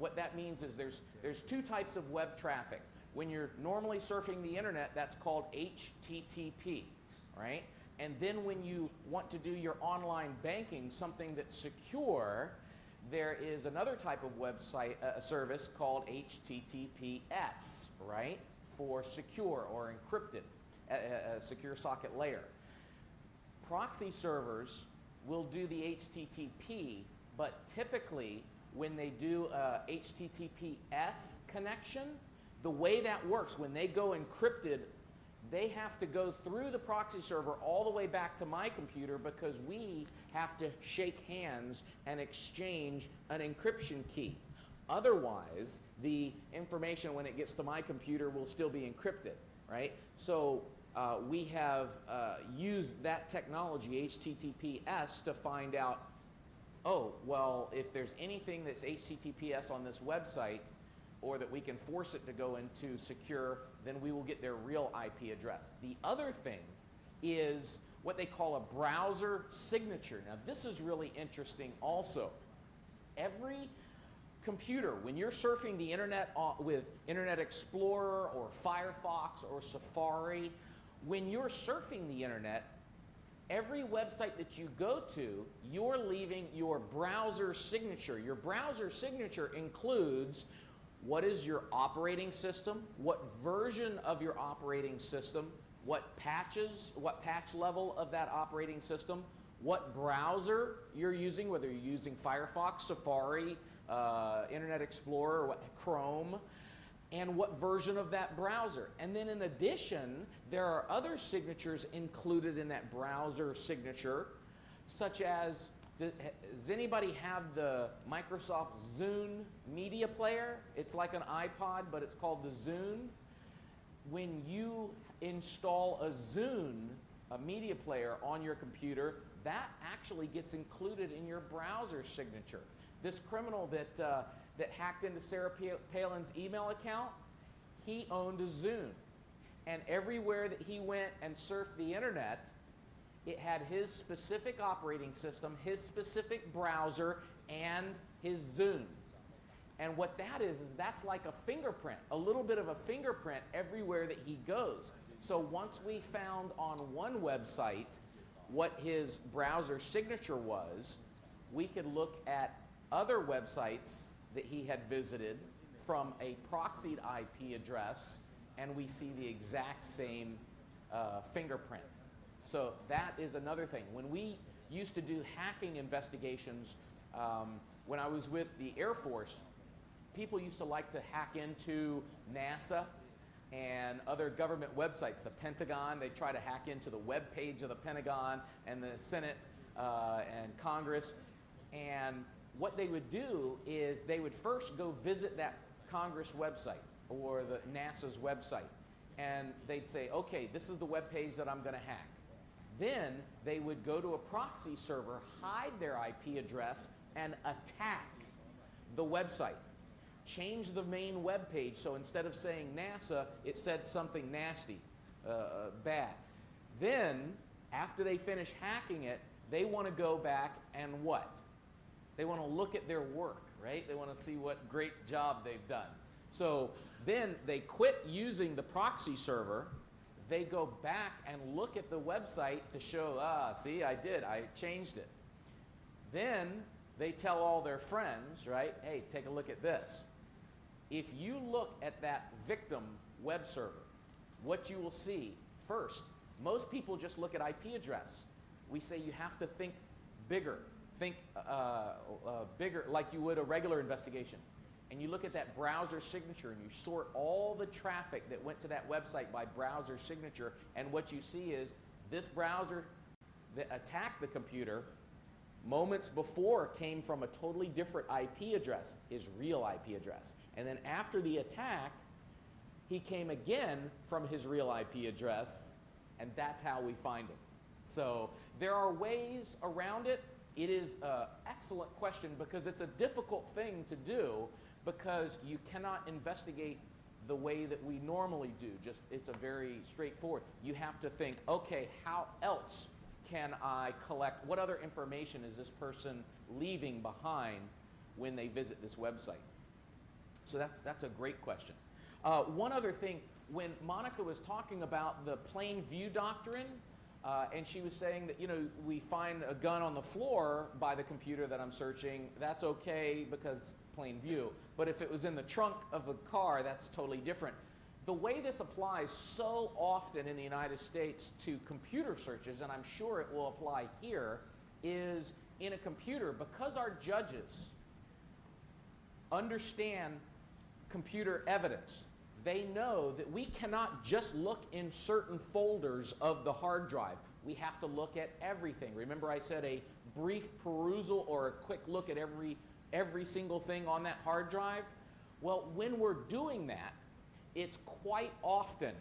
what that means is there's two types of web traffic. When you're normally surfing the internet, that's called HTTP, right? And then when you want to do your online banking, something that's secure, there is another type of website service called HTTPS, right? For secure or encrypted, secure socket layer. Proxy servers will do the HTTP, but typically when they do a HTTPS connection, the way that works, when they go encrypted, they have to go through the proxy server all the way back to my computer because we have to shake hands and exchange an encryption key. Otherwise, the information when it gets to my computer will still be encrypted, right? So we have used that technology, HTTPS, to find out, oh, well, if there's anything that's HTTPS on this website, or that we can force it to go into secure, then we will get their real IP address. The other thing is what they call a browser signature. Now, this is really interesting also. Every computer, when you're surfing the internet with Internet Explorer or Firefox or Safari, when you're surfing the internet, every website that you go to, you're leaving your browser signature. Your browser signature includes what is your operating system, what version of your operating system, what patch level of that operating system, what browser you're using, whether you're using Firefox, Safari, Internet Explorer, Chrome, and what version of that browser. And then in addition, there are other signatures included in that browser signature, such as, does anybody have the Microsoft Zune media player? It's like an iPod, but it's called the Zune. When you install a Zune, a media player on your computer, that actually gets included in your browser signature. This criminal that hacked into Sarah Palin's email account, he owned a Zune. And everywhere that he went and surfed the internet, it had his specific operating system, his specific browser, and his Zune. And what that is that's like a fingerprint, a little bit of a fingerprint everywhere that he goes. So once we found on one website what his browser signature was, we could look at other websites that he had visited from a proxied IP address, and we see the exact same fingerprint. So that is another thing. When we used to do hacking investigations, when I was with the Air Force, people used to like to hack into NASA and other government websites. The Pentagon, they try to hack into the web page of the Pentagon and the Senate and Congress. And what they would do is they would first go visit that Congress website or the NASA's website. And they'd say, okay, this is the web page that I'm going to hack. Then they would go to a proxy server, hide their IP address, and attack the website. Change the main web page, so instead of saying NASA, it said something nasty, bad. Then, after they finish hacking it, they want to go back and what? They want to look at their work, right? They want to see what great job they've done. So then they quit using the proxy server. They go back and look at the website to show, see, I changed it. Then they tell all their friends, right, hey, take a look at this. If you look at that victim web server, what you will see, first, most people just look at IP address. We say you have to think bigger, bigger like you would a regular investigation. And you look at that browser signature and you sort all the traffic that went to that website by browser signature, and what you see is this browser that attacked the computer moments before came from a totally different IP address, his real IP address. And then after the attack, he came again from his real IP address, and that's how we find him. So there are ways around it. It is an excellent question because it's a difficult thing to do, because you cannot investigate the way that we normally do. Just, it's a very straightforward. You have to think, okay, how else can I collect, what other information is this person leaving behind when they visit this website? So that's a great question. One other thing, when Monica was talking about the plain view doctrine, and she was saying that, we find a gun on the floor by the computer that I'm searching, that's okay because plain view. But if it was in the trunk of the car, that's totally different. The way this applies so often in the United States to computer searches, and I'm sure it will apply here, is in a computer, because our judges understand computer evidence, they know that we cannot just look in certain folders of the hard drive. We have to look at everything. Remember I said a brief perusal or a quick look at every single thing on that hard drive? Well, when we're doing that, it's quite often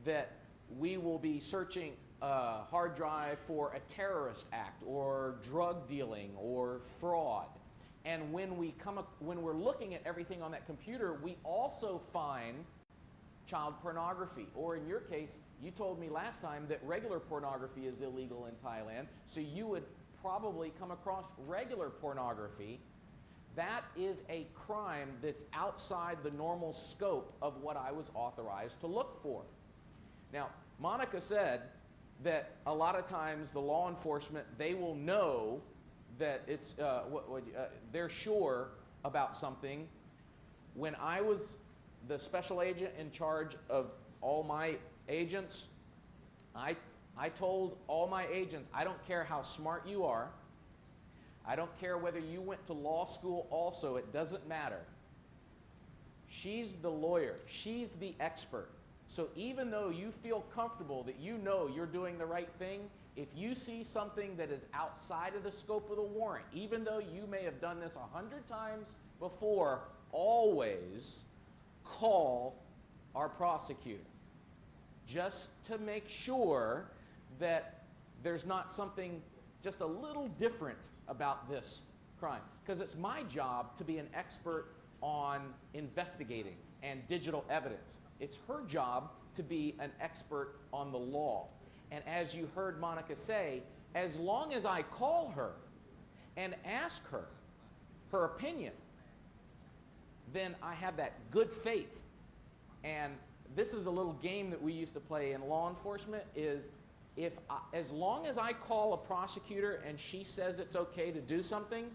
that we will be searching a hard drive for a terrorist act or drug dealing or fraud. And when we're looking at everything on that computer, we also find child pornography. Or in your case, you told me last time that regular pornography is illegal in Thailand, so you would probably come across regular pornography. That is a crime that's outside the normal scope of what I was authorized to look for. Now, Monica said that a lot of times the law enforcement, they will know that it's, they're sure about something. When I was the special agent in charge of all my agents, I told all my agents, I don't care how smart you are, I don't care whether you went to law school also, it doesn't matter. She's the lawyer, she's the expert. So even though you feel comfortable that you know you're doing the right thing, if you see something that is outside of the scope of the warrant, even though you may have done this 100 times before, always call our prosecutor just to make sure that there's not something just a little different about this crime. Because it's my job to be an expert on investigating and digital evidence. It's her job to be an expert on the law. And as you heard Monica say, as long as I call her and ask her her opinion, then I have that good faith. And this is a little game that we used to play in law enforcement, is as long as I call a prosecutor and she says it's okay to do something,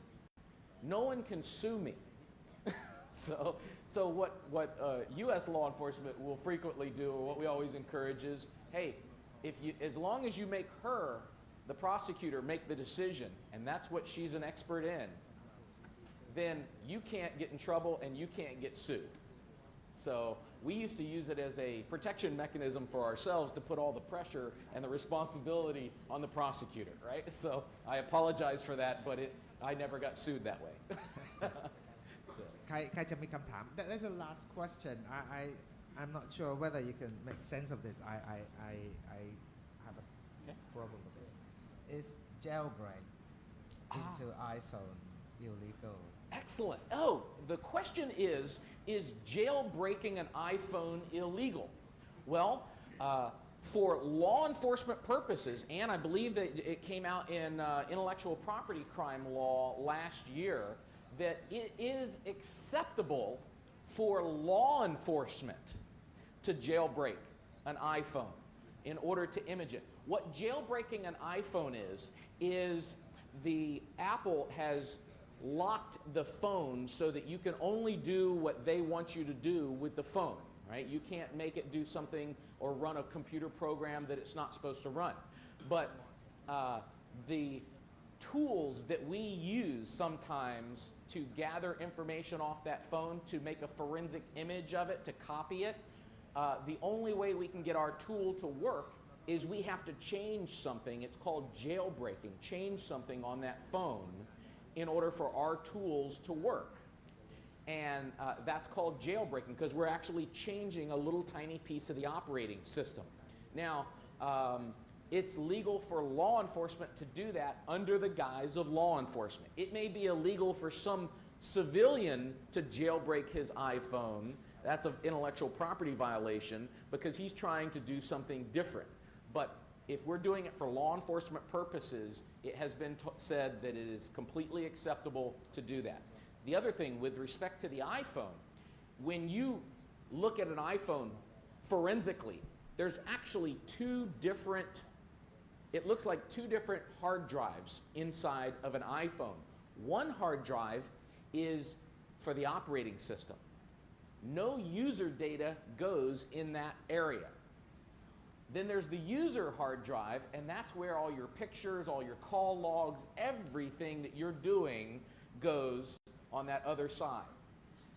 no one can sue me. So what U.S. law enforcement will frequently do, or what we always encourage is, hey, as long as you make her, the prosecutor, make the decision, and that's what she's an expert in, then you can't get in trouble and you can't get sued. So we used to use it as a protection mechanism for ourselves to put all the pressure and the responsibility on the prosecutor, right? So I apologize for that, but I never got sued that way. ใครจะมีคำถาม That's the last question. I'm not sure whether you can make sense of this. I have a problem with this. Is jailbreak into iPhone illegal? Excellent. Oh, the question is jailbreaking an iPhone illegal? Well, for law enforcement purposes, and I believe that it came out in intellectual property crime law last year, that it is acceptable for law enforcement to jailbreak an iPhone in order to image it. What jailbreaking an iPhone is the Apple has locked the phone so that you can only do what they want you to do with the phone, right? You can't make it do something or run a computer program that it's not supposed to run. But the tools that we use sometimes to gather information off that phone to make a forensic image of it, to copy it, the only way we can get our tool to work is we have to change something. It's called jailbreaking. Change something on that phone in order for our tools to work. And that's called jailbreaking, because we're actually changing a little tiny piece of the operating system. Now, it's legal for law enforcement to do that under the guise of law enforcement. It may be illegal for some civilian to jailbreak his iPhone. That's an intellectual property violation because he's trying to do something different. But if we're doing it for law enforcement purposes, it has been said that it is completely acceptable to do that. The other thing with respect to the iPhone when you look at an iPhone forensically, there's actually it looks like two different hard drives inside of an iPhone. One hard drive is for the operating system. No user data goes in that area. Then there's the user hard drive, and that's where all your pictures, all your call logs, everything that you're doing goes on that other side.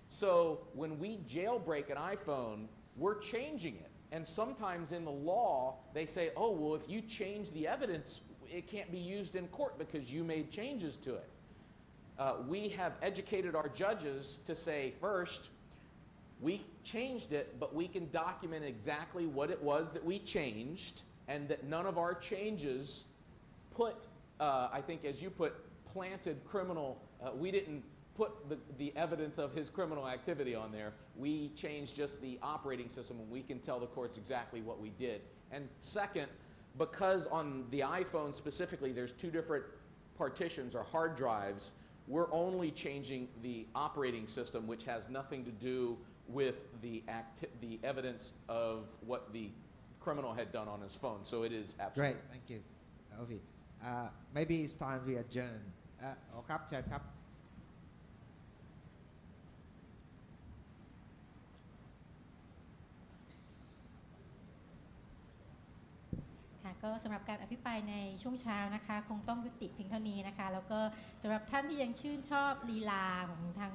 So when we jailbreak an iPhone, we're changing it. And sometimes in the law, they say, oh, well, if you change the evidence, it can't be used in court because you made changes to it. We have educated our judges to say, first, we changed it, but we can document exactly what it was that we changed, and that none of our changes put, I think as you put, planted criminal, we didn't put the evidence of his criminal activity on there. We changed just the operating system, and we can tell the courts exactly what we did. And second, because on the iPhone specifically, there's two different partitions or hard drives, we're only changing the operating system, which has nothing to do with the evidence of what the criminal had done on his phone. So it is absolute. Great, thank you, Ovi. Maybe it's time we adjourn. ครับเชิญครับ ค่ะก็สำหรับการอภิปรายในช่วงเช้านะคะคงต้องยุติเพียงเท่านี้นะคะแล้วก็สำหรับท่านที่ยังชื่นชอบลีลาของทาง